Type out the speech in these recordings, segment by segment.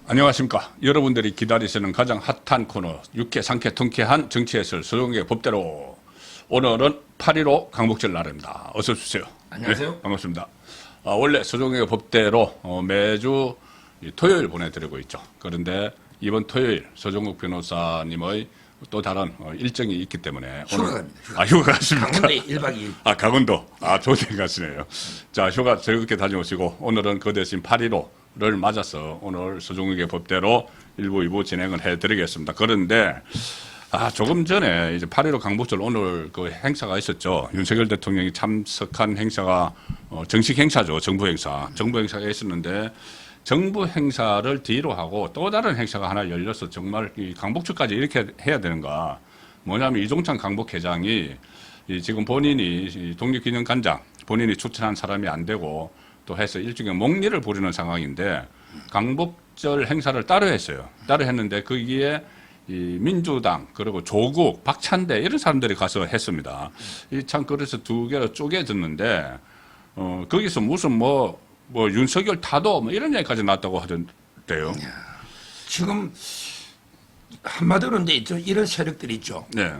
안녕하십니까. 여러분들이 기다리시는 가장 핫한 코너 유쾌 상쾌 통쾌한 정치해설 서종의 법대로. 오늘은 8.15 강복절 날입니다. 어서 오십시오. 안녕하세요. 네, 반갑습니다. 원래 서종의 법대로 매주 토요일 보내드리고 있죠. 그런데 이번 토요일 서종국 변호사님의 또 다른 일정이 있기 때문에 휴가 갑니다. 휴가. 휴가 가십니까? 강원도에 1박 2일. 강원도. 좋은 데 가시네요. 자, 휴가 즐겁게 다녀오시고 오늘은 그 대신 8.15를 맞아서 오늘 서종국의 법대로 1부, 2부 진행을 해드리겠습니다. 그런데 조금 전에 이제 8.15 강복절 오늘 그 행사가 있었죠. 윤석열 대통령이 참석한 행사가 정식 행사죠. 정부 행사. 정부 행사가 있었는데 정부 행사를 뒤로 하고 또 다른 행사가 하나 열려서 정말 이 강복절까지 이렇게 해야 되는가. 뭐냐면 이종찬 강복회장이 지금 본인이 독립기념관장 본인이 추천한 사람이 안 되고 또 해서 일종의 목리를 부리는 상황인데 강복절 행사를 따로 했어요. 따로 했는데 거기에 이 민주당 그리고 조국, 박찬대 이런 사람들이 가서 했습니다. 이 참 그래서 두 개로 쪼개졌는데 거기서 무슨 뭐 윤석열 타도 뭐 이런 얘기까지 났다고 하던데요. 지금 한마디로 이제 이런 세력들이 있죠. 네.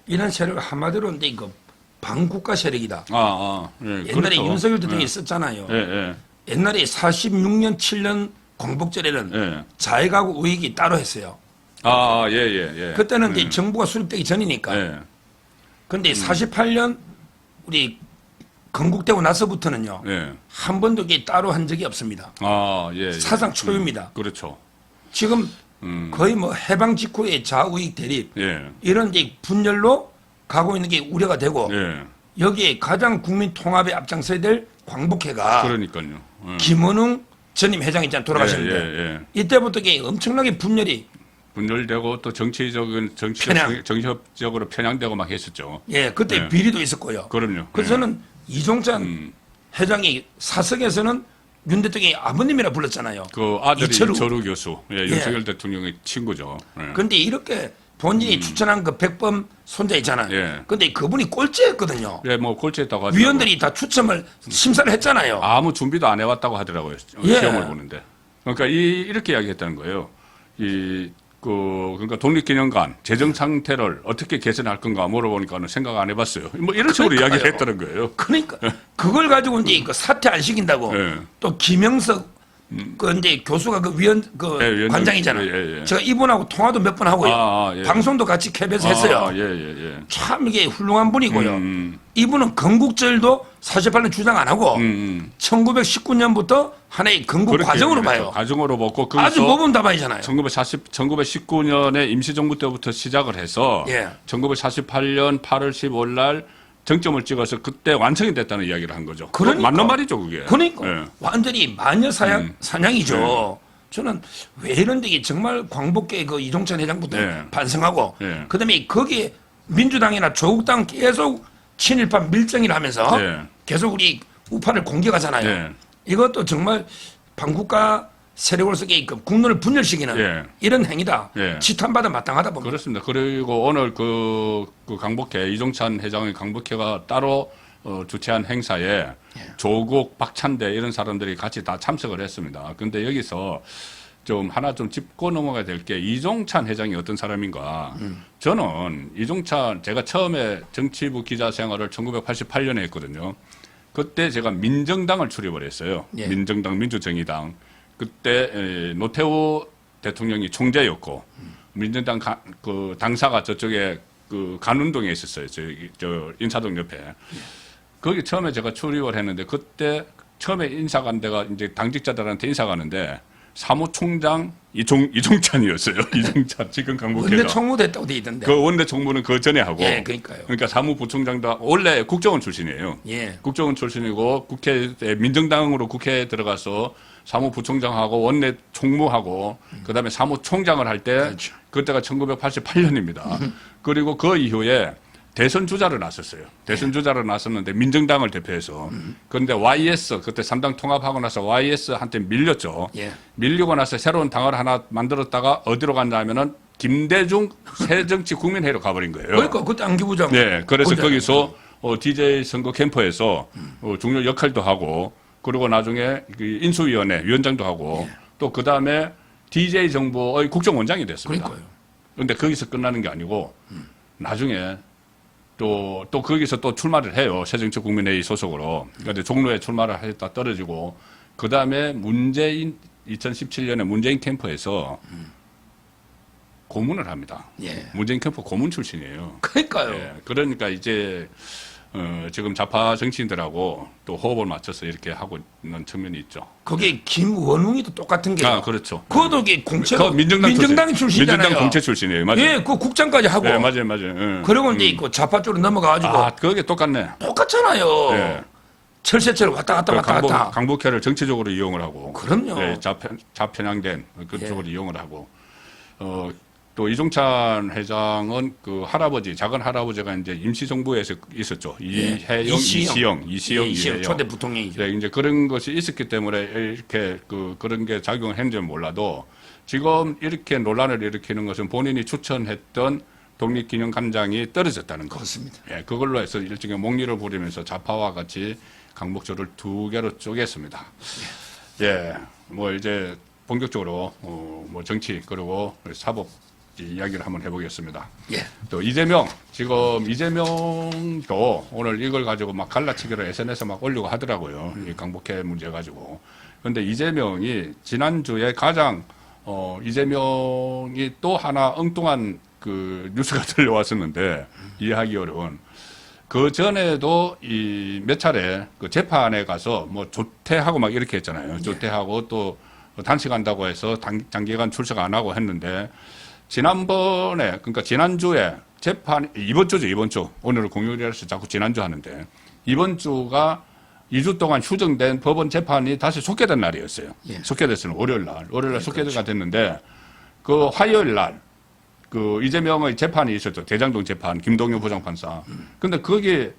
이런 세력 한마디로 이제 이거 반국가 세력이다. 예, 옛날에 그렇죠. 윤석열 대통령이 썼잖아요. 옛날에 46년 7년 광복절에는 자해가구 우익이 따로 했어요. 그때는 이제 정부가 수립되기 전이니까. 그런데 48년 우리 건국되고 나서부터는요. 한 번도 이게 따로 한 적이 없습니다. 사상 초유입니다. 그렇죠. 지금 거의 뭐 해방 직후에 좌우익 대립 이런 이제 분열로 가고 있는 게 우려가 되고 여기에 가장 국민 통합에 앞장서야 될 광복회가 그러니까요. 김원웅 전임 회장 있잖아요. 돌아가셨는데 이때부터 이게 엄청나게 분열되고 또 정치적으로 편향되고 막 했었죠. 그때 비리도 있었고요. 그럼요. 그래서 저는 이종찬 회장이 사석에서는 윤 대통령이 아버님이라 불렀잖아요. 그 아들이 이철우 교수, 윤석열 대통령의 친구죠. 그런데 이렇게 본인이 추천한 그 백범 손자 있잖아요. 근데 그분이 꼴찌했거든요. 뭐 꼴찌했다고 하더라고요. 위원들이 다 추첨을 심사를 했잖아요. 아무 준비도 안 해왔다고 하더라고요. 시험을 보는데. 그러니까 이렇게 이야기했다는 거예요. 그러니까 독립기념관 재정 상태를 어떻게 개선할 건가 물어보니까는 생각 안 해봤어요. 뭐 이런 식으로 이야기를 했다는 거예요. 그러니까 그걸 가지고 이제 그 사퇴 안 시킨다고. 또 김영석 이제 교수가 관장이잖아요. 제가 이분하고 통화도 몇 번 하고요. 방송도 같이 KBS 했어요. 참 이게 훌륭한 분이고요. 이분은 건국절도 48년 주장 안 하고 1919년부터 하나의 건국 과정으로 봐요. 과정으로 보고 아주 모범 답안이잖아요. 1949년에 임시정부 때부터 시작을 해서 1948년 8월 15일 날 정점을 찍어서 그때 완성이 됐다는 이야기를 한 거죠. 맞는 말이죠, 그게. 그러니까 완전히 마녀 사냥이죠. 저는 왜 이런데 정말 광복계 그 이종찬 회장부터 반성하고 그다음에 거기에 민주당이나 조국당 계속 친일파 밀정이를 하면서 계속 우리 우파를 공격하잖아요. 이것도 정말 반국가 세력으로서 국론을 분열시키는 이런 행위다. 지탄받아 마땅하다 봅니다. 그렇습니다. 그리고 오늘 그 강복회 이종찬 회장의 강복회가 따로 주최한 행사에 조국, 박찬대 이런 사람들이 같이 다 참석을 했습니다. 그런데 여기서 하나 짚고 넘어가야 될 게 이종찬 회장이 어떤 사람인가. 저는 제가 처음에 정치부 기자 생활을 1988년에 했거든요. 그때 제가 민정당을 출입을 했어요. 민정당, 민주정의당. 그때 노태우 대통령이 총재였고 민정당 그 당사가 저쪽에 그 간운동에 있었어요. 저 인사동 옆에. 거기 처음에 제가 출입을 했는데 그때 처음에 인사 간 데가 이제 당직자들한테 인사 가는데 사무총장 이종찬이었어요. 이종찬 지금 강복회장. 원내 총무 됐다고 돼 있던데. 그 원내 총무는 그 전에 하고. 그러니까요. 그러니까 사무부총장도 원래 국정원 출신이에요. 국정원 출신이고 민정당으로 국회에 들어가서 사무부총장하고 원내 총무하고 그다음에 사무총장을 할 때 그때가 1988년입니다. 그리고 그 이후에 대선 주자를 나섰어요. 대선 주자를 나섰는데 민정당을 대표해서. 그런데 YS 그때 3당 통합하고 나서 YS한테 밀렸죠. 밀리고 나서 새로운 당을 하나 만들었다가 어디로 갔냐면은 김대중 새정치국민회의로 가버린 거예요. 그러니까 그때 안기부장. 그래서 거기서 DJ 선거 캠프에서 중요 역할도 하고 그리고 나중에 그 인수위원회 위원장도 하고 또 그 다음에 DJ 정부의 국정원장이 됐습니다. 그러니까요. 그런데 거기서 끝나는 게 아니고 나중에 또 거기서 또 출마를 해요. 새정치 국민회의 소속으로. 그런데 종로에 출마를 했다 떨어지고 그 다음에 2017년에 문재인 캠프에서 고문을 합니다. 예. 문재인 캠프 고문 출신이에요. 그러니까요. 예, 그러니까 이제 지금 좌파 정치인들하고 또 호흡을 맞춰서 이렇게 하고 있는 측면이 있죠. 거기에 김원웅이도 똑같은 게. 그렇죠. 그것도 이게 공채로 민정당 출신이잖아요. 민정당 공채 출신이에요. 맞아요. 예, 그 국장까지 하고. 예, 맞아요. 그리고 이제 그 좌파 쪽으로 넘어가가지고. 그게 똑같네. 똑같잖아요. 예. 철새처럼 왔다 갔다. 강북회를 정치적으로 이용을 하고. 그럼요. 예, 좌편향된 그쪽으로 이용을 하고. 또 이종찬 회장은 그 할아버지, 작은 할아버지가 이제 임시정부에서 있었죠. 이시영 초대 부통령이죠. 네, 이제 그런 것이 있었기 때문에 이렇게 그런 게 작용을 했는지 몰라도 지금 이렇게 논란을 일으키는 것은 본인이 추천했던 독립기념관장이 떨어졌다는 것. 그렇습니다. 예, 그걸로 해서 일종의 목리를 부리면서 좌파와 같이 강북조를 두 개로 쪼갰습니다. 예, 뭐 이제 본격적으로 뭐 정치 그리고 사법 이야기를 한번 해보겠습니다. 예. 또 지금 이재명도 오늘 이걸 가지고 막 갈라치기를 SNS에 막 올리고 하더라고요. 이 강북회 문제 가지고. 그런데 이재명이 지난주에 가장 이재명이 또 하나 엉뚱한 그 뉴스가 들려왔었는데 이해하기 어려운. 그 전에도 이 몇 차례 그 재판에 가서 뭐 조퇴하고 막 이렇게 했잖아요. 조퇴하고 또 단식한다고 해서 단기간 출석 안 하고 했는데 지난번에 그러니까 지난주에 재판 이번 주 오늘은 공휴일이라서 자꾸 지난주 하는데 이번 주가 2주 동안 휴정된 법원 재판이 다시 속개된 날이었어요. 예. 속개됐어요. 월요일 날 속개가 됐는데 그 화요일 날 그 이재명의 재판이 있었죠. 대장동 재판 김동연 부장판사. 근데 거기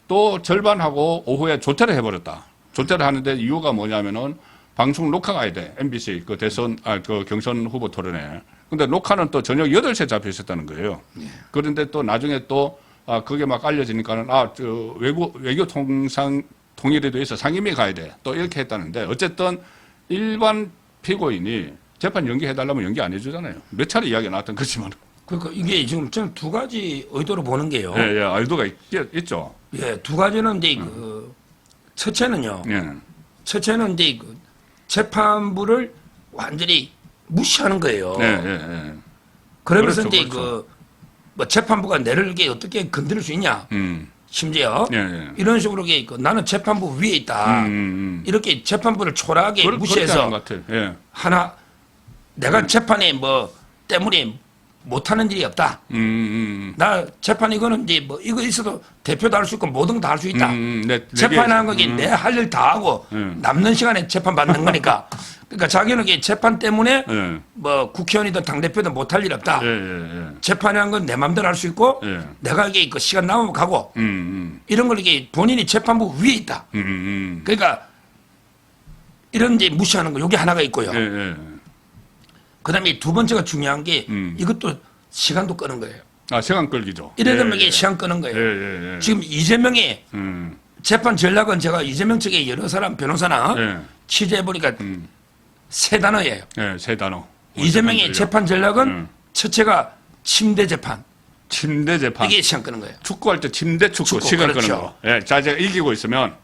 또 절반하고 오후에 조퇴를 해버렸다. 조퇴를 하는데 이유가 뭐냐면은 방송 녹화가 가야 돼. MBC 그 그 경선 후보 토론회. 근데 녹화는 또 저녁 8시에 잡혀 있었다는 거예요. 그런데 또 나중에 또 그게 막 알려지니까는 외교 통일에도 있어 상임위 가야 돼. 또 이렇게 했다는데 어쨌든 일반 피고인이 재판 연기해달라면 연기 안 해주잖아요. 몇 차례 이야기가 나왔던 거지만. 그러니까 이게 지금 저는 두 가지 의도로 보는 게요. 예, 의도가 있죠. 예, 두 가지는 이제 첫째는요. 예. 첫째는 이제 그 재판부를 완전히 무시하는 거예요. 예. 그러면서 그렇죠, 이제 그렇죠. 뭐 재판부가 내를 이게 어떻게 건드릴 수 있냐. 심지어 이런 식으로 나는 재판부 위에 있다. 이렇게 재판부를 초라하게 무시해서 예. 하나 내가 재판에 뭐 때문에 못하는 일이 없다. 나 재판 이거는 이제 뭐 이거 있어도 대표도 할 수 있고 모든 다 할 수 있다. 재판하는 거기 내 할 일 다 하고 남는 시간에 재판 받는 거니까. 그러니까 자기는 이게 재판 때문에 뭐 국회의원이든 당 대표든 못할 일 없다. 재판이라는 건 내 마음대로 할 수 있고 내가 이게 그 시간 남으면 가고 이런 걸 이게 본인이 재판부 위에 있다. 그러니까 이런 이제 무시하는 거 여기 하나가 있고요. 그다음에 두 번째가 중요한 게 이것도 시간도 끄는 거예요. 시간 끌기죠. 이래되면 이게 시간 끄는 거예요. 지금 이재명의 재판 전략은 제가 이재명 측의 여러 사람 변호사나 취재해 보니까 세 단어예요. 세 단어. 이재명의 재판 전략은 첫째가 침대 재판. 침대 재판. 이게 시간 끄는 거예요. 축구할 때 침대 축구 시간 그렇죠. 끄는 거. 예, 자제가 이기고 있으면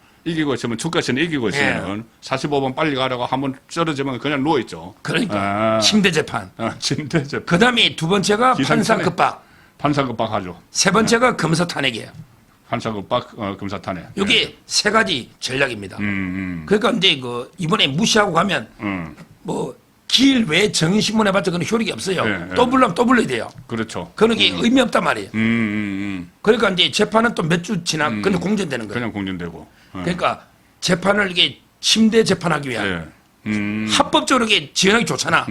축구에서는 이기고 있으면 45분 빨리 가라고 한번 쩔어지면 그냥 누워 있죠. 그러니까 침대 재판. 침대 재판. 그다음에 두 번째가 판사 급박. 판사 급박 하죠. 세 번째가 검사 탄핵이에요. 판사 급박, 검사 탄핵. 여기 세 가지 전략입니다. 그러니까 이제 이번에 무시하고 가면 뭐 길 외 정신문에 봤자 그건 효력이 없어요. 또 불러면 또 불러야 돼요. 그렇죠. 그런 게 의미 없단 말이에요. 그러니까 이제 재판은 또 몇 주 지나 그냥 공전되는 거예요. 그냥 공전되고. 그러니까 재판을 이게 침대 재판하기 위한 합법적으로 이게 지원하기 좋잖아.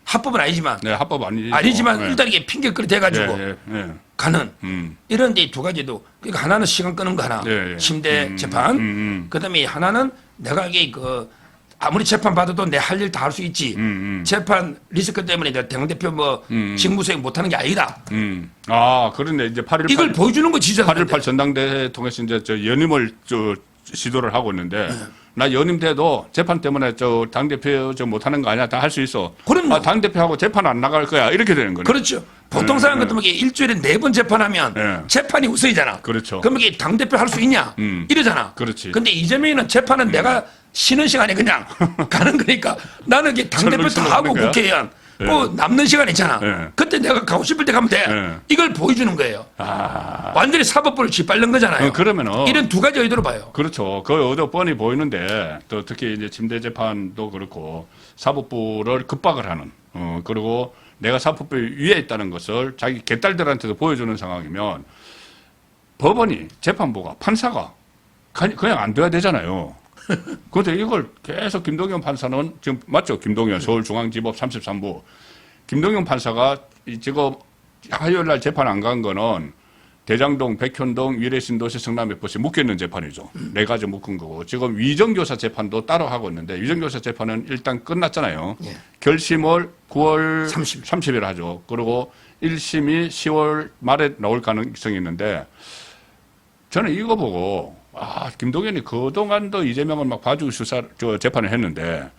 합법은 아니지만. 네, 합법 아니지만 일단 이게 핑계거리 돼가지고 가는 이런 이제 두 가지도 그러니까 하나는 시간 끄는 거 하나 침대 재판. 그다음에 하나는 내가 이게 아무리 재판 받아도 내 할 일 다 할 수 있지. 재판 리스크 때문에 내가 당대표 직무 수행 못하는 게 아니다. 그런데 이제 8.18 이걸 보여주는 거 지지하는데. 8.18 전당대회 통해서 이제 연임을 시도를 하고 있는데 나 연임 돼도 재판 때문에 저 당대표 저 못하는 거 아니야? 다 할 수 있어. 그럼요. 아, 당대표하고 재판 안 나갈 거야. 이렇게 되는 거네. 그렇죠. 보통 사람 같은 경우에 일주일에 4번 재판하면 네. 재판이 우선이잖아. 그렇죠. 그럼 이게 당대표 할 수 있냐? 이러잖아. 그렇지. 근데 이재명이는 재판은 내가 쉬는 시간에 그냥 가는 거니까 나는 이게 당대표 다 설렁설렁 하고 하는 거야? 국회의원 네. 뭐 남는 시간 있잖아. 네. 그때 내가 가고 싶을 때 가면 돼. 네. 이걸 보여주는 거예요. 완전히 사법부를 짓밟는 거잖아요. 그러면은 이런 두 가지 의도로 봐요. 그렇죠. 그 의도 뻔히 보이는데 또 특히 이제 침대 재판도 그렇고 사법부를 급박을 하는 그리고 내가 사법부 위에 있다는 것을 자기 개딸들한테도 보여주는 상황이면 법원이 재판부가 판사가 그냥 안 돼야 되잖아요. 그런데 이걸 계속 김동연 판사는 지금 맞죠? 김동연 서울중앙지법 33부 김동연 판사가 지금 화요일 날 재판 안 간 거는 대장동, 백현동, 위례신도시, 성남FC 묶여있는 재판이죠. 네 가지 묶은 거고 지금 위정교사 재판도 따로 하고 있는데 위정교사 재판은 일단 끝났잖아요. 예. 결심을 9월 30일. 30일 하죠. 그리고 1심이 10월 말에 나올 가능성이 있는데 저는 이거 보고 김동연이 그동안도 이재명을 막 봐주고 재판을 했는데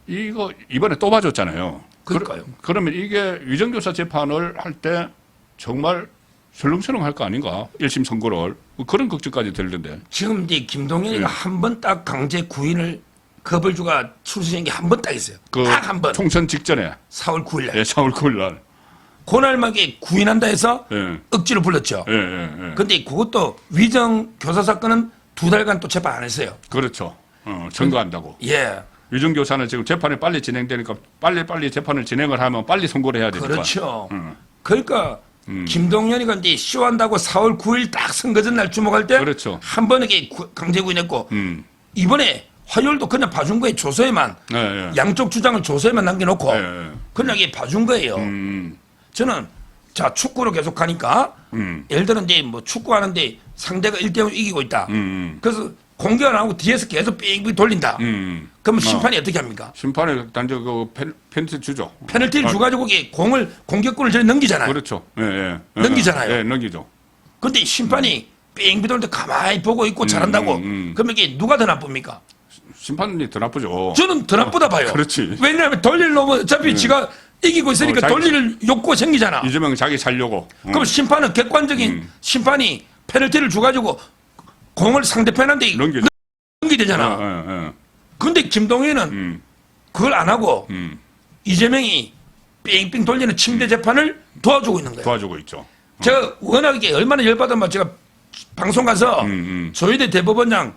이거 이번에 또 봐줬잖아요. 그러니까요. 그러면 이게 위정교사 재판을 할 때 정말 설렁설렁 할 거 아닌가? 1심 선고를 그런 걱정까지 들던데. 지금 이제 김동연이가 네. 한 번 딱 강제 구인을 겁을주가 출소한 게 한 번 딱 있어요. 딱 한 번. 총선 직전에 4월 9일 날. 4월 9일 날. 그날막에 구인한다 해서 예. 억지로 불렀죠. 예. 근데 그것도 위정 교사 사건은 2달간 또 재판 안 했어요. 그렇죠. 청구한다고. 예. 위정교사는 지금 재판이 빨리 진행되니까 빨리 재판을 진행을 하면 빨리 선고를 해야 되니까. 그렇죠. 그러니까 김동연이가 이제 쇼한다고 4월 9일 딱 선거전 날 주목할 때 그렇죠. 한 번에 강제 구인했고 이번에 화요일도 그냥 봐준 거예요. 조서에만 예. 양쪽 주장을 조서에만 남겨놓고 예. 그냥 이게 봐준 거예요. 저는 자 축구를 계속 하니까 예를 들어 이제 뭐 축구하는데 상대가 1대0 이기고 있다. 그래서 공격을 안 하고 뒤에서 계속 삥삥 돌린다. 그러면 심판이 어떻게 합니까? 심판에 단지 그 펜트 주죠. 페널티를 주가지고 공을 공격권을 저리 넘기잖아요. 그렇죠. 예. 넘기잖아요. 예, 넘기죠. 근데 심판이 삥삥 돌 때 가만히 보고 있고 잘한다고. 그러면 이게 누가 더 나쁩니까? 심판이 더 나쁘죠. 저는 더 나쁘다 봐요. 그렇지. 왜냐하면 돌릴 놈은 어차피 지가 이기고 있으니까 자기- 돌릴 욕구가 생기잖아. 이재명 자기 살려고. 그럼 심판은 객관적인 심판이 페널티를 줘가지고 공을 상대편한테 넘기죠. 넘기되잖아. 근데 김동연은 그걸 안 하고 이재명이 삥삥 돌리는 침대 재판을 도와주고 있는 거예요. 도와주고 있죠. 제가 워낙에 얼마나 열받으면 제가 방송 가서 조희대 대법원장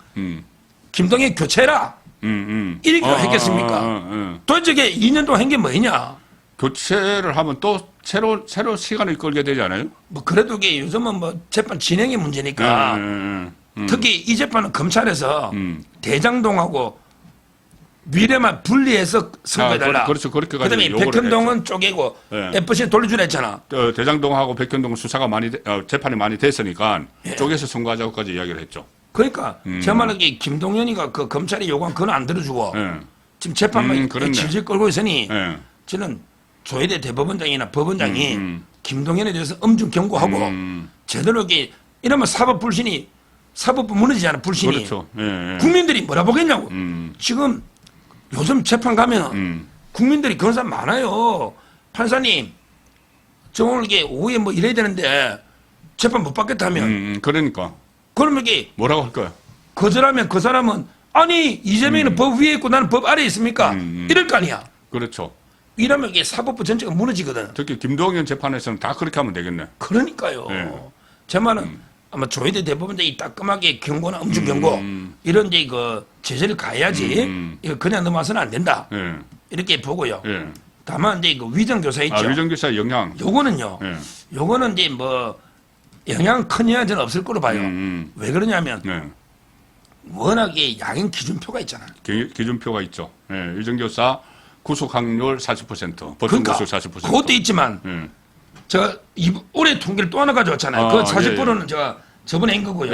김동연 교체라 이렇게 했겠습니까? 도대체 이게 2년 동안 한 게 뭐냐? 교체를 하면 또 새로 시간을 끌게 되지 않아요? 뭐 그래도 이게 요즘은 뭐 재판 진행의 문제니까 특히 이 재판은 검찰에서 대장동하고 미래만 분리해서 선고해달라. 그렇죠. 그렇게 그다음에 가지고 요구를 백현동은 쪼개고 네. FC에 돌려주라 했잖아. 대장동하고 백현동 수사가 재판이 많이 됐으니까 쪼개서 선고하자고까지 이야기를 했죠. 그러니까 제 말은 이게 김동연이가 그 검찰이 요구한 그건 안 들어주고 지금 재판만 그렇네. 질질 끌고 있으니 예. 저는 조혜대 대법원장이나 법원장이 김동연에 대해서 엄중 경고하고 제대로 이게 이러면 사법부 무너지잖아 불신이. 그렇죠. 예. 국민들이 뭐라 보겠냐고. 지금 요즘 재판 가면 국민들이 그런 사람 많아요. 판사님 저 오늘 이게 오후에 뭐 이래야 되는데 재판 못 받겠다 하면 그러니까 그러면 이게 뭐라고 할 거야? 거절하면 그 사람은 아니 이재명이는 법 위에 있고 나는 법 아래에 있습니까? 이럴 거 아니야. 그렇죠. 이러면 이게 사법부 전체가 무너지거든. 특히 김동연 재판에서는 다 그렇게 하면 되겠네. 그러니까요. 네. 제 말은 아마 조혜대 대법원장이 따끔하게 경고나 엄중 경고 이런 이제 그 제재를 가해야지 이거 그냥 넘어서는 안 된다. 예. 이렇게 보고요. 예. 다만 이제 그 위정교사 있죠. 위정교사 영향. 요거는요. 예. 요거는 이제 뭐 영향 큰 영향 저는 없을 거로 봐요. 왜 그러냐면 네. 워낙에 양형 기준표가 있잖아. 기준표가 있죠. 예. 위정교사 구속 확률 40%, 버튼 그러니까 구속 40%. 그것도 있지만 예. 제가 올해 통계를 또 하나 가져왔잖아요. 그 40%는 제가 저번에 한 거고요.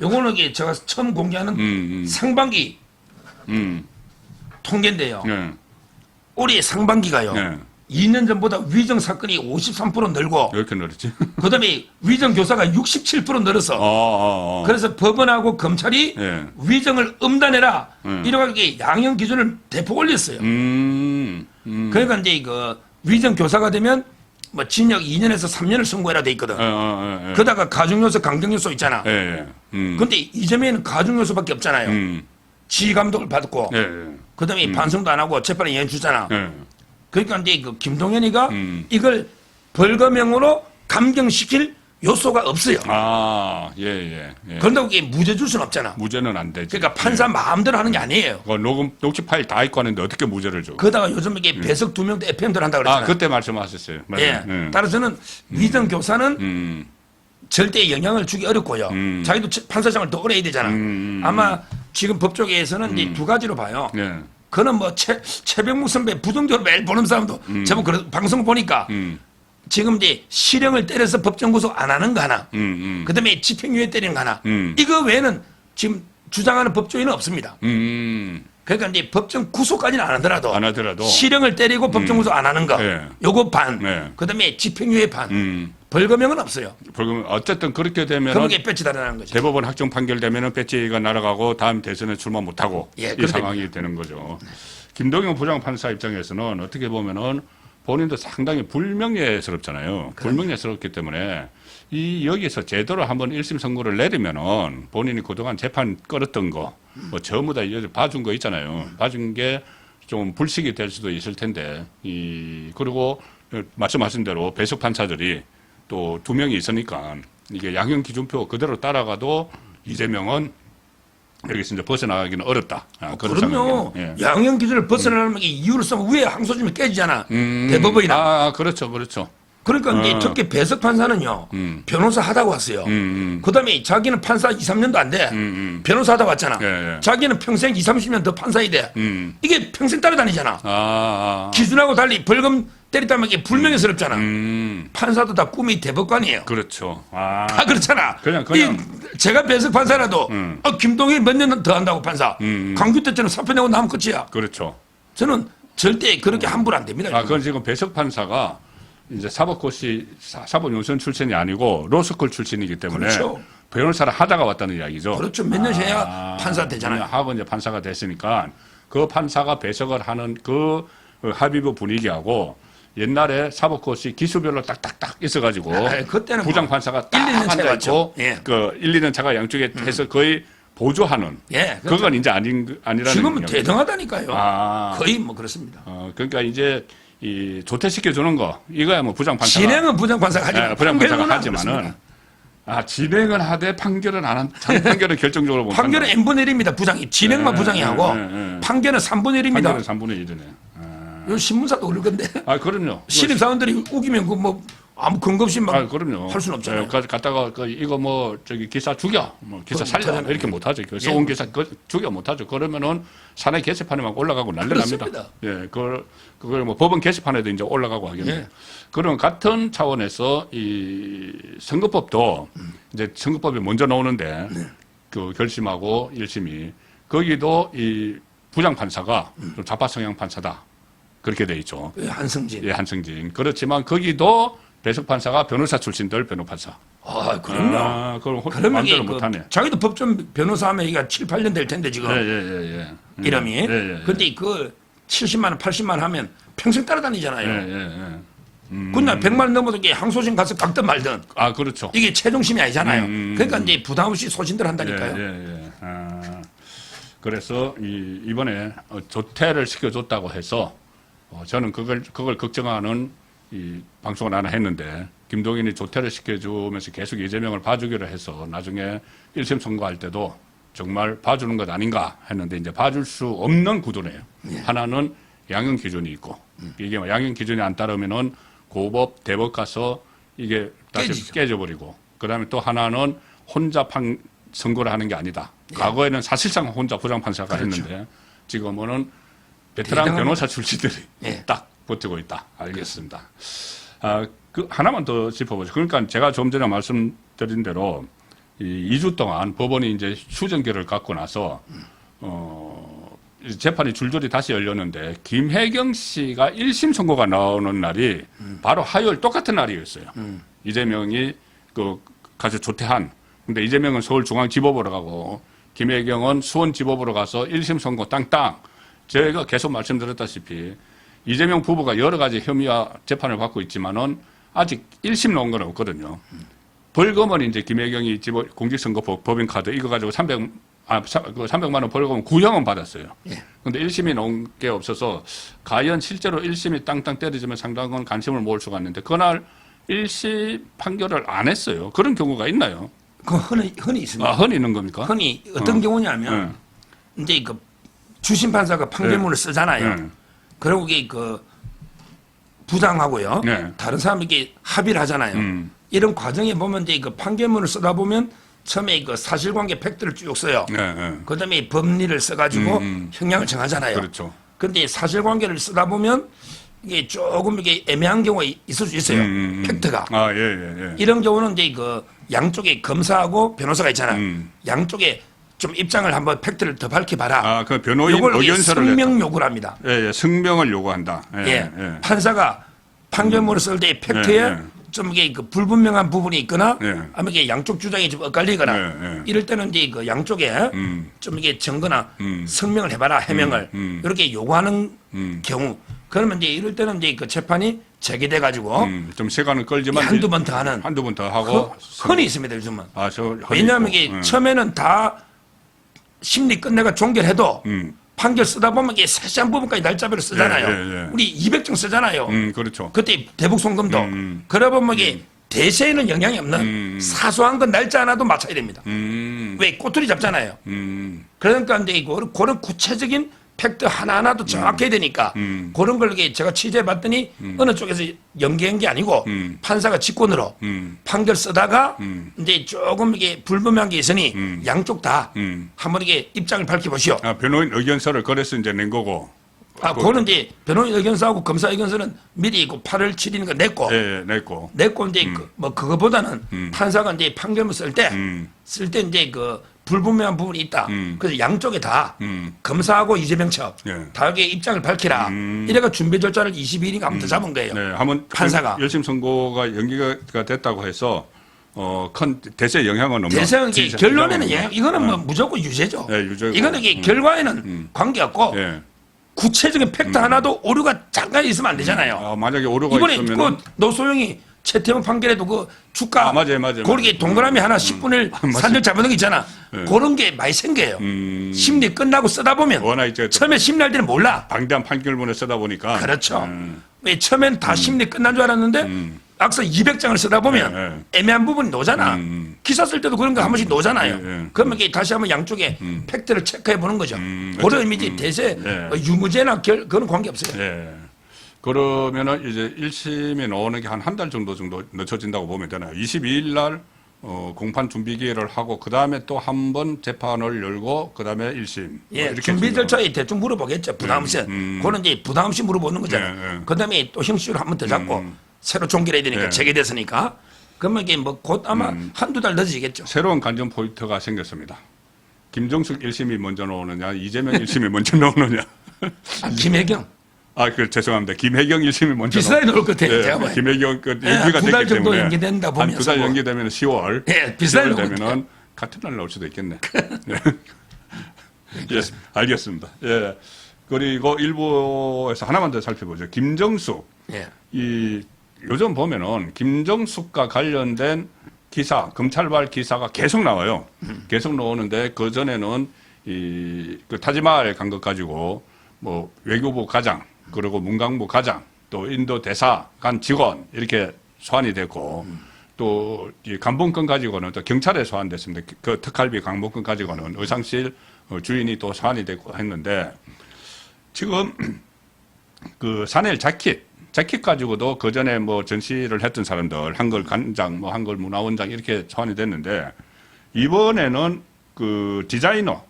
요거는 이게 제가 처음 공개하는 상반기 통계인데요. 예. 올해 상반기가요. 예. 2년 전보다 위정 사건이 53% 늘고 왜 이렇게 늘었지? 그다음에 위정 교사가 67% 늘어서 그래서 법원하고 검찰이 예. 위정을 엄단해라 이렇게 양형 기준을 대폭 올렸어요. 그러니까 이제 그 위정 교사가 되면 뭐 징역 2년에서 3년을 선고해라 돼 있거든. 그러다가 가중 요소, 강경 요소 있잖아. 근데 이재명은 가중 요소밖에 없잖아요. 지휘 감독을 받고 그다음에 반성도 안 하고 재판에 영향 주잖아. 그러니까 이제 그 김동연이가 이걸 벌금형으로 감경시킬 요소가 없어요. 그런다고 이게 무죄 줄 수는 없잖아. 무죄는 안 되지. 그러니까 판사 마음대로 하는 게 아니에요. 녹취 파일 다 있고 하는데 어떻게 무죄를 줘? 그러다가 요즘 이게 배석 2명도 FM들 한다고 그랬잖아요. 그때 말씀하셨어요. 맞아요. 예. 따라서는 위정 교사는 절대 영향을 주기 어렵고요. 자기도 판사장을 더 오래 해야 되잖아. 아마 지금 법조계에서는 이제 두 가지로 봐요. 그는 뭐 최병무 선배 부정적으로 매일 보는 사람도 제법 그런 방송 보니까 지금 이제 실형을 때려서 법정 구속 안 하는 거 하나, 그다음에 집행유예 때리는 거 하나, 이거 외에는 지금 주장하는 법조인은 없습니다. 그러니까 이제 법정 구속까지는 안 하더라도 실형을 때리고 법정 구속 안 하는 거, 요거 반, 그다음에 집행유예 반, 벌금형은 없어요. 벌금 어쨌든 그렇게 되면 그게 배치 달아나는 거죠. 대법원 확정 판결되면은 배치가 날아가고 다음 대선에 출마 못하고 이 상황이 되는 거죠. 김동연 부장판사 입장에서는 어떻게 보면은 본인도 상당히 불명예스럽잖아요. 불명예스럽기 때문에 여기서 제대로 한번 1심 선고를 내리면은 본인이 그동안 재판 끌었던 거 뭐 전부 다 봐준 거 있잖아요. 봐준 게 좀 불식이 될 수도 있을 텐데 그리고 말씀하신 대로 배석 판사들이 또 2명이 있으니까 이게 양형 기준표 그대로 따라가도 이재명은 여기서 이제 벗어나가기는 어렵다. 그럼요. 양형 기준을 벗어나려면 이유를 쓰면 위에 항소심이 깨지잖아. 대법원이나. 그렇죠. 그러니까 이제 특히 배석 판사는요. 변호사 하다가 왔어요. 그다음에 자기는 판사 2, 3년도 안 돼. 변호사 하다 왔잖아. 자기는 평생 2, 30년 더 판사이 돼. 이게 평생 따라다니잖아. 기준하고 달리 벌금 때렸다면 이게 불명예스럽잖아. 판사도 다 꿈이 대법관이에요. 그렇죠. 다 그렇잖아. 그냥. 제가 배석 판사라도 김동일 몇 년 더 한다고 판사. 광규때처럼 사표 내고 나면 끝이야. 그렇죠. 저는 절대 그렇게 함부로 안 됩니다. 그건 지금 배석 판사가 이제 사법연수원 출신이 아니고 로스쿨 출신이기 때문에 변호사를 하다가 왔다는 이야기죠. 그렇죠. 몇 년 해야 판사 되잖아요. 하고 이제 판사가 됐으니까 그 판사가 배석을 하는 그 합의부 분위기하고 옛날에 사법고시 기수별로 딱딱딱 있어가지고 그때는 부장 판사가 딱 앉아 있고 그 1, 2년 차가 양쪽에 해서 거의 보조하는 그건 이제 아니라는 지금은 대등하다니까요. 거의 뭐 그렇습니다. 그러니까 이제 이 조퇴시켜 주는 거 이거야 뭐 부장 판사가 진행은 부장 판사가 하지만 부장 판사가 하지만은 진행을 하되 판결은 안 한 판결은 결정적으로 못 판결은 n분의 1입니다. 부장이 진행만 부장이 하고 판결은 3분의 1입니다. 판결은 3분의 1이네. 요 신문사도 그럴 건데. 그럼요. 신입 사원들이 우기면 그 뭐 아무 근거 없이 막 그럼요. 할 수는 없잖아요. 갔다가 이거 뭐 기사 죽여, 뭐 기사 살려 이렇게 못 하죠. 소원 기사 죽여 못 하죠. 그러면은 사내 게시판에만 올라가고 난리 납니다. 그걸 뭐 법원 게시판에도 이제 올라가고 하겠네요. 그런 같은 차원에서 이 선거법도 이제 선거법이 먼저 나오는데 그 결심하고 1심이 거기도 이 부장 판사가 좀 좌파 성향 판사다. 그렇게 돼 있죠. 한승진. 한승진. 그렇지만 거기도 배석 판사가 변호사 출신들 변호판사. 그럼요. 그걸 마음대로 못하네. 자기도 법전 변호사 하면 이게 7, 8년 될 텐데 지금. 이름이. 근데 그 70만 원, 80만 원 하면 평생 따라다니잖아요. 그날 100만 원 넘어도 이게 항소심 가서 박든 말든. 그렇죠. 이게 최종심이 아니잖아요. 그러니까 이제 부담 없이 소신들 한다니까요. 그래서 이번에 조퇴를 시켜줬다고 해서 저는 그걸 걱정하는 이 방송을 하나 했는데 김동연이 조퇴를 시켜주면서 계속 이재명을 봐주기로 해서 나중에 1심 선고할 때도 정말 봐주는 것 아닌가 했는데 이제 봐줄 수 없는 구도네요. 하나는 양형 기준이 있고 이게 양형 기준이 안 따르면은 고법 대법 가서 이게 다시 깨져버리고 그다음에 또 하나는 혼자 선고를 하는 게 아니다. 과거에는 사실상 혼자 부장판사가 했는데 지금은 베테랑 변호사 출신들이 딱 버티고 있다. 알겠습니다. 그 하나만 더 짚어보죠. 그러니까 제가 좀 전에 말씀드린 대로 2주 동안 법원이 이제 휴전결을 갖고 나서 재판이 줄줄이 다시 열렸는데 김혜경 씨가 1심 선고가 나오는 날이 바로 화요일 똑같은 날이었어요. 이재명이 그 가서 조퇴한. 근데 이재명은 서울중앙지법으로 가고 김혜경은 수원지법으로 가서 1심 선고 땅땅. 제가 계속 말씀드렸다시피 이재명 부부가 여러 가지 혐의와 재판을 받고 있지만은 아직 1심 나온 건 없거든요. 벌금은 이제 김혜경이 공직선거법 법인카드 이거 가지고 300만 원 벌금 구형은 받았어요. 그런데 1심이 나온 게 없어서 과연 실제로 1심이 땅땅 때려지면 상당한 관심을 모을 수가 있는데 그날 1심 판결을 안 했어요. 그런 경우가 있나요? 그 흔히 있습니다. 아, 흔히 있는 겁니까? 흔히 어떤 경우냐면 이제 그 주심 판사가 판결문을 쓰잖아요. 그리고 이게 그 부당하고요. 다른 사람에게 합의를 하잖아요. 이런 과정에 보면 이제 그 판결문을 쓰다 보면 처음에 그 사실관계 팩트를 쭉 써요. 그다음에 법리를 써가지고 형량을 정하잖아요. 그렇죠. 근데 사실관계를 쓰다 보면 이게 조금 이게 애매한 경우가 있을 수 있어요. 팩트가. 아, 예. 이런 경우는 이제 그 양쪽에 검사하고 변호사가 있잖아요. 양쪽에 좀 입장을 한번 팩트를 더 밝혀봐라. 아, 그 변호인 이걸 의견서를 성명 요구를 합니다. 예, 성명을 요구한다. 판사가 판결문을 쓸 때 팩트에 좀 이게 그 불분명한 부분이 있거나 아니면 이게 양쪽 주장이 좀 엇갈리거나 이럴 때는 이제 그 양쪽에 좀 이게 증거나 성명을 해봐라 해명을 이렇게 요구하는 경우 그러면 이제 이럴 때는 이제 그 재판이 재개돼 가지고 좀 시간은 끌지만 한두 번 더 하는 한두 번 더 하고 흔히 있습니다 요즘은. 아, 왜냐하면 이게 처음에는 다 심리 끝내가 종결해도 판결 쓰다 보면 이게 세세한 부분까지 날짜별로 쓰잖아요. 우리 200장 쓰잖아요. 그렇죠. 그때 대북 송금도. 그래 보면 이게 대세에는 영향이 없는 사소한 건 날짜 하나도 맞춰야 됩니다. 왜 꼬투리 잡잖아요. 그러니까 이제 그런 구체적인 팩트 하나하나도 정확해야 되니까 그런 걸 제가 취재해봤더니 어느 쪽에서 연기한 게 아니고 판사가 직권으로 판결 쓰다가 이제 조금 이게 불분명한 게 있으니 양쪽 다 한번 이게 입장을 밝혀보시오. 아, 변호인 의견서를 그래서 이제 낸 거고. 아, 그거는 이제 변호인 의견서하고 검사 의견서는 미리 그 8월 7일인가 냈고. 냈고. 냈고 이제 뭐 그거보다는 판사가 이제 판결문 쓸 때 이제 그 불분명한 부분이 있다. 그래서 양쪽에 다 검사하고 이재명 측 다 여기 입장을 밝히라. 이래가 준비 절차를 22일인가 한번 더 잡은 거예요. 한번 판사가. 1심 선고가 연기가 됐다고 해서 큰 대세 영향은 없는. 대세는 결론에는 이거는 뭐 무조건 유죄죠. 유죄고. 이거는 결과에는 관계없고 구체적인 팩트 하나도 오류가 잠깐 있으면 안 되잖아요. 만약에 오류가 이번에 있으면 그 노소영이 최태원 판결에도 그 주가 맞아요. 그렇게 동그라미 하나 10분을 산적 잡아놓은 게 있잖아. 그런 게 많이 생겨요. 심리 끝나고 쓰다 보면 워낙 이제 처음에 심리할 때는 몰라. 방대한 판결문을 쓰다 보니까 그렇죠. 왜 처음엔 다 심리 끝난 줄 알았는데 악서 200장을 쓰다 보면 애매한 부분이 노잖아. 기사 쓸 때도 그런 거 한 번씩 노잖아요. 그러면 이게 다시 한번 양쪽에 팩트를 체크해 보는 거죠. 그런 의미지 대세 유무죄나 그런 관계 없어요. 그러면은 이제 1심에 나오는 게 한 달 정도 늦춰진다고 보면 되나요? 22일 날 공판 준비 기회를 하고 그 다음에 또 한 번 재판을 열고 그 다음에 1심. 이렇게 준비 절차에 대충 물어보겠죠. 부담 없이. 그거는 이제 부담 없이 물어보는 거잖아요. 그 다음에 또 형식으로 한 번 더 잡고 새로 종결해야 되니까 재개됐으니까. 그러면 이게 뭐 곧 아마 한두 달 늦어지겠죠. 새로운 관전 포인트가 생겼습니다. 김정숙 1심이 먼저 나오느냐, 이재명 1심이 먼저 나오느냐. 김혜경. 죄송합니다. 김혜경 1심이 먼저 비슷하게 나올 것 같아요. 제가 봐요. 김혜경 연기가 두 달 됐기 정도 때문에 연기된다 보면 한 두 달 연기되면 10월. 비슷하게 10월 되면은 같은 날 나올 수도 있겠네. 알겠습니다. 그리고 일부에서 하나만 더 살펴보죠. 김정숙. 이 요즘 보면은 김정숙과 관련된 기사, 검찰발 기사가 계속 나와요. 계속 나오는데 그 전에는 그 타지마을 간 것 가지고 뭐 외교부 과장, 그리고 문광부 과장, 또 인도 대사관 직원 이렇게 소환이 됐고 또 이 감봉권 가지고는 또 경찰에 소환됐습니다. 그 특활비 감봉권 가지고는 의상실 주인이 또 소환이 됐고 했는데 지금 그 샤넬 자켓 가지고도 그 전에 뭐 전시를 했던 사람들 한글 관장, 뭐 한글 문화원장 이렇게 소환이 됐는데 이번에는 그 디자이너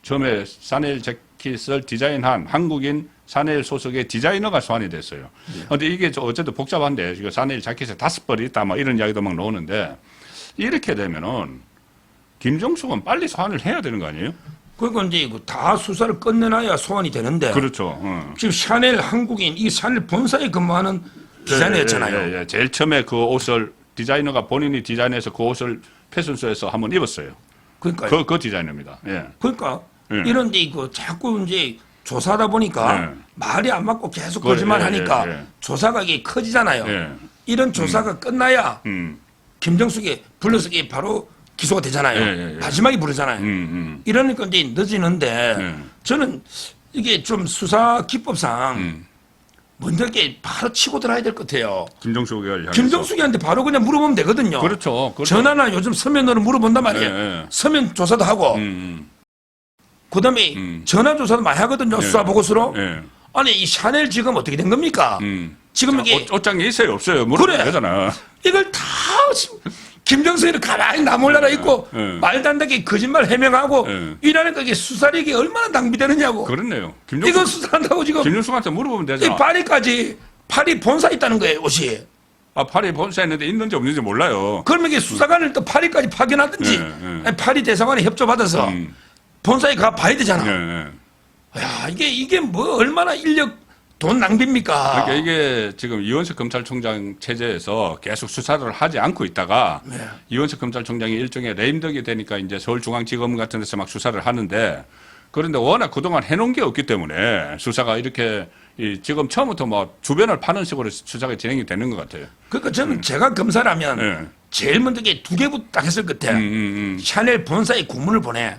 처음에 샤넬 자켓을 디자인한 한국인 샤넬 소속의 디자이너가 소환이 됐어요. 그런데 이게 어쨌든 복잡한데 지금 샤넬 자켓에 5벌이 있다 뭐 이런 이야기도 막 나오는데 이렇게 되면은 김정숙은 빨리 소환을 해야 되는 거 아니에요? 그러니까 이제 이거 다 수사를 끝내놔야 소환이 되는데. 그렇죠. 지금 샤넬 한국인 이 샤넬 본사에 근무하는 디자이너였잖아요. 예. 제일 처음에 그 옷을 디자이너가 본인이 디자인해서 그 옷을 패션쇼에서 한번 입었어요. 그러니까 그 디자이너입니다. 예. 그러니까 예. 이런데 이거 자꾸 이제 조사하다 보니까 예. 말이 안 맞고 계속 거짓말하니까 예. 저사가 이게 커지잖아요. 예. 이런 조사가 끝나야 김정숙이 불러서 이게 바로 기소가 되잖아요. 예. 마지막에 부르잖아요. 이러니까 이제 늦어지는데 저는 이게 좀 수사 기법상 먼저 이렇게 바로 치고 들어야 될 것 같아요. 김정숙이한테 바로 그냥 물어보면 되거든요. 그렇죠. 전화나 요즘 서면으로 물어본단 말이에요. 예. 서면 조사도 하고 그다음에 전화 조사도 많이 하거든요. 수사 보고서로. 예. 아니 이 샤넬 지금 어떻게 된 겁니까? 지금 이게 옷장에 있어요, 없어요? 물어보면 그래. 되잖아. 이걸 다 김정수이는 가만히 나 몰라라 있고 말도 안 되게 거짓말 해명하고 이러니까 이게 수사력이 얼마나 낭비되느냐고. 그렇네요. 이건 수사한다고 지금 김정숙한테 물어보면 이 되잖아. 파리까지 파리 본사 있다는 거예요 옷이. 파리 본사에 있는데 있는지 없는지 몰라요. 그러면 이게 수사관을 또 파리까지 파견하든지 아니, 파리 대사관에 협조받아서 본사에 가 봐야 되잖아. 야 이게 뭐 얼마나 인력 돈 낭비입니까? 그러니까 이게 지금 이원석 검찰총장 체제에서 계속 수사를 하지 않고 있다가 이원석 검찰총장이 일종의 레임덕이 되니까 이제 서울중앙지검 같은 데서 막 수사를 하는데 그런데 워낙 그동안 해놓은 게 없기 때문에 수사가 이렇게 지금 처음부터 뭐 주변을 파는 식으로 수사가 진행이 되는 것 같아요. 그러니까 저는 제가 검사라면 제일 먼저 이게 두 개부터 딱 했을 것 같아. 샤넬 본사에 고문을 보내.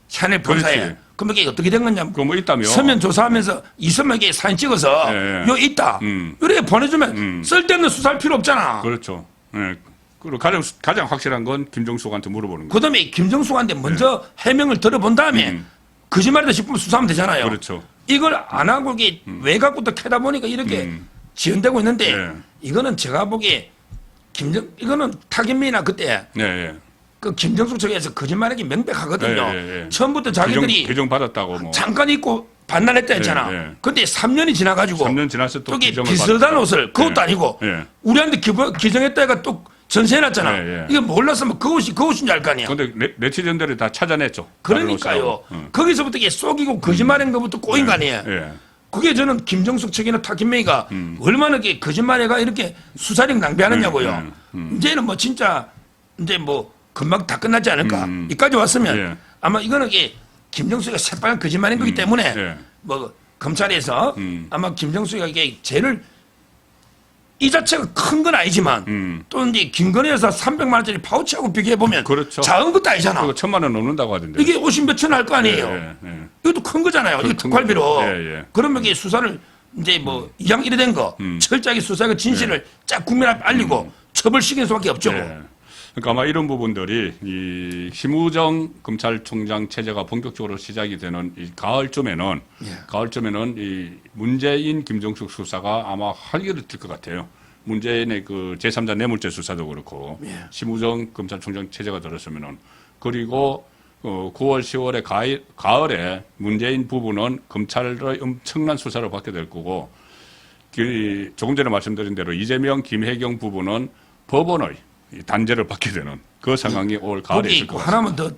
샤넬 본사에. 그렇지. 그럼 이게 어떻게 된 거냐? 그거 뭐 있다며? 서면 조사하면서 이선명에게 사진 찍어서 요 있다. 이렇게 보내주면 쓸데없는 수사할 필요 없잖아. 그렇죠. 예. 그리고 가장 확실한 건 김정숙한테 물어보는 거예요. 그다음에 김정숙한테 먼저 해명을 들어본 다음에 거짓말이다 싶으면 수사하면 되잖아요. 그렇죠. 이걸 안 하고 이게 외곽부터 캐다 보니까 이렇게 지연되고 있는데 이거는 제가 보기에 이거는 타겟민이나 그때 그 김정숙 측에서 거짓말하기 명백하거든요. 처음부터 자기들이 규정 받았다고 뭐. 잠깐 입고 반란했다 했잖아. 근데 3년이 지나가지고 3년 지나서 또 이게 규정을 비슷한 받았다. 옷을 그것도 아니고 우리한테 기정했다 해가 또 전세해놨잖아. 이게 몰랐으면 그 옷인 줄 알 거 아니야. 근데 네티즌들이 다 찾아냈죠. 그러니까요. 거기서부터 이게 속이고 거짓말한 것부터 꼬인 거 아니에요. 그게 저는 김정숙 측이나 타김메이가 얼마나 이렇게 거짓말해가 이렇게 수사력 낭비하느냐고요. 이제는 뭐 진짜 이제 뭐 금방 다 끝나지 않을까. 이까지 왔으면 아마 이거는 이게 김정숙이가 새빨간 거짓말인 거기 때문에 뭐 검찰에서 아마 김정숙이가 이게 죄를 이 자체가 큰 건 아니지만 또 이제 김건희에서 300만 원짜리 파우치하고 비교해 보면 그렇죠. 작은 것도 아니잖아. 그거 1,000만 원 넘는다고 하던데. 이게 50 몇천 할 거 아니에요. 이것도 큰 거잖아요. 이거 특활비로. 그러면 이게 수사를 이제 뭐 이양 이래 된 거 철저하게 수사의 진실을 쫙 국민 앞에 알리고 처벌시키는 수밖에 없죠. 그러니까 아마 이런 부분들이 이 심우정 검찰총장 체제가 본격적으로 시작이 되는 이 가을쯤에는 이 문재인 김정숙 수사가 아마 활기를 띨 것 같아요. 문재인의 그 제3자 뇌물죄 수사도 그렇고 심우정 검찰총장 체제가 들었으면은 그리고 9월 10월에 가을에 문재인 부부는 검찰의 엄청난 수사를 받게 될 거고 조금 전에 말씀드린 대로 이재명 김혜경 부부는 법원의 단죄를 받게 되는 그 상황이 올 가을에 있을 것 같습니다. 하나만 더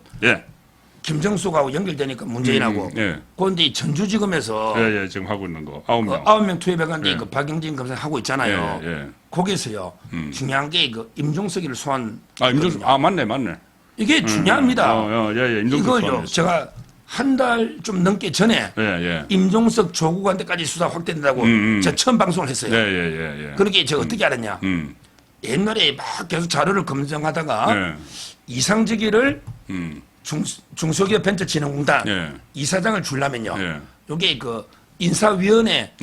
김정숙하고 연결되니까 문재인하고 그런데 전주지검에서 지금 하고 있는 거 9명 9명 투입해간데 그 박영진 검사 하고 있잖아요. 거기서요 중요한 게 그 임종석이를 소환. 임종석 맞네. 이게 중요합니다. 임종석 이걸요 제가 한 달 좀 넘게 전에 임종석 조국한테까지 수사 확대된다고 제가 처음 방송을 했어요. 그러게 제가 어떻게 알았냐? 옛날에 막 계속 자료를 검증하다가 이상직위를 중소기업 벤처진흥공단 이사장을 주려면요. 요게 그 인사위원회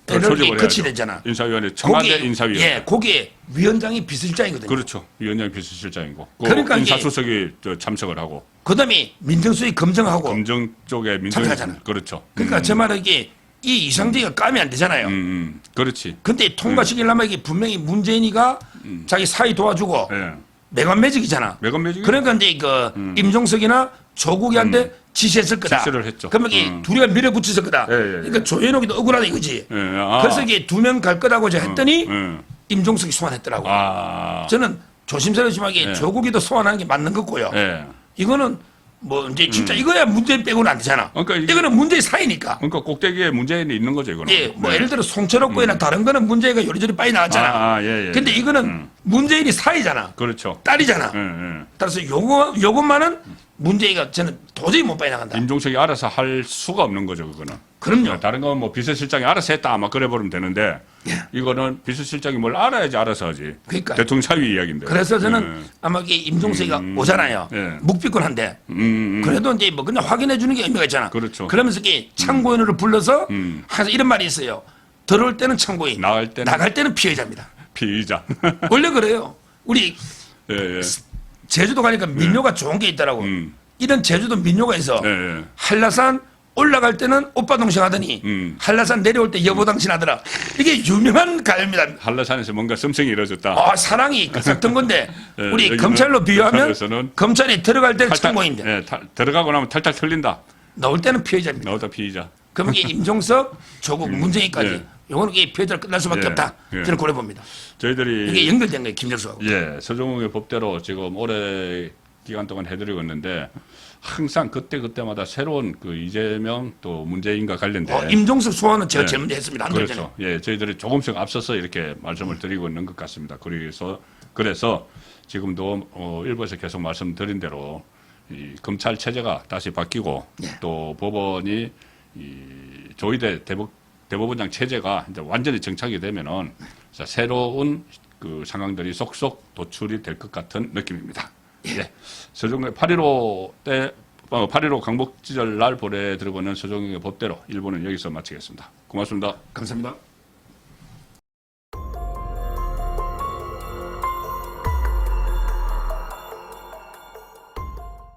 를 거치되잖아. 인사위원회 청와대 인사위원회. 거기에 위원장이 비서실장이거든요. 그렇죠. 위원장이 비서실장이고. 그러니까 인사수석이 참석을 하고. 그다음에 민정수석이 검증하고. 검증 쪽에 참석하잖아. 그렇죠. 그러니까 제 말은 이게 이 이상직위가 까면 안 되잖아요. 그렇지. 근데 통과시키려면 이게 분명히 문재인이가 자기 사위 도와주고 매관매직이잖아. 그러니까 이제 그 임종석이나 조국이한테 지시했을 거다. 지시를 했죠. 그러면 이게 둘이가 밀어붙였을 거다. 그러니까 조현옥이도 억울하다 이거지. 그래서 이게 2명 갈 거라고 제가 했더니 임종석이 소환했더라고. 저는 조심스럽지만 조국이도 소환하는 게 맞는 거고요. 이거는 뭐 이제 진짜 이거야 문재인 빼고는 안 되잖아. 그러니까 이거는 문재인 사이니까. 그러니까 꼭대기에 문재인이 있는 거죠, 이거는. 예, 뭐 예를 들어 송철호 거나 다른 거는 문재인가 요리조리 빨리 나왔잖아. 예. 근데 이거는 문재인이 사이잖아. 그렇죠. 딸이잖아. 예. 따라서 요것만은 문재인가 저는 도저히 못 빨리 나간다. 임종석이 알아서 할 수가 없는 거죠, 그거는. 그럼요. 다른 건 뭐 비서실장이 알아서 했다 아마 그래 버리면 되는데 이거는 비서실장이 뭘 알아야지 알아서 하지. 그러니까. 대통령 사위 이야기인데. 그래서 저는 아마 이게 임종석이가 오잖아요. 예. 묵비권한데. 그래도 이제 뭐 그냥 확인해 주는 게 의미가 있잖아. 그렇죠. 그러면서 이게 참고인을 불러서 항상 이런 말이 있어요. 들어올 때는 참고인, 나갈 때는 피해자입니다. 피의자. 원래 그래요. 우리 예. 제주도 가니까 민요가 좋은 게 있더라고. 이런 제주도 민요가 있어. 예. 한라산 올라갈 때는 오빠 동생 하더니 한라산 내려올 때 여보 당신 하더라. 이게 유명한 가요입니다. 한라산에서 뭔가 씀씀이 이루어졌다. 사랑이 싹튼 건데 예, 우리 여기는 검찰로 비유하면 검찰에서는 검찰이 들어갈 때는 참고인데 예, 들어가고 나면 탈탈 털린다. 나올 때는 피해자입니다. 나오다 피의자. 그럼 이게 임종석, 조국, 문재인까지 예. 요거는 이게 피해자로 끝날 수밖에 예. 없다. 예. 저는 그래 봅니다. 저희들이 이게 연결된 거예요, 김정수하고. 예, 서정욱의 법대로 지금 오래 기간 동안 해드리고 있는데 항상 그때마다 새로운 그 이재명 또 문재인과 관련된 임종석 소환은 제가 네. 제일 먼저 했습니다. 한 달 전에. 그렇죠. 예, 저희들이 조금씩 앞서서 이렇게 말씀을 드리고 있는 것 같습니다. 그래서 지금도 일부에서 계속 말씀드린 대로 이 검찰 체제가 다시 바뀌고 예. 또 법원이 이 조희대 대법원장 체제가 이제 완전히 정착이 되면은 새로운 그 상황들이 속속 도출이 될 것 같은 느낌입니다. 예. 서종의 8.15 광복지절 날 보내드리고 있는 서종의 법대로 1부는 여기서 마치겠습니다. 고맙습니다. 감사합니다.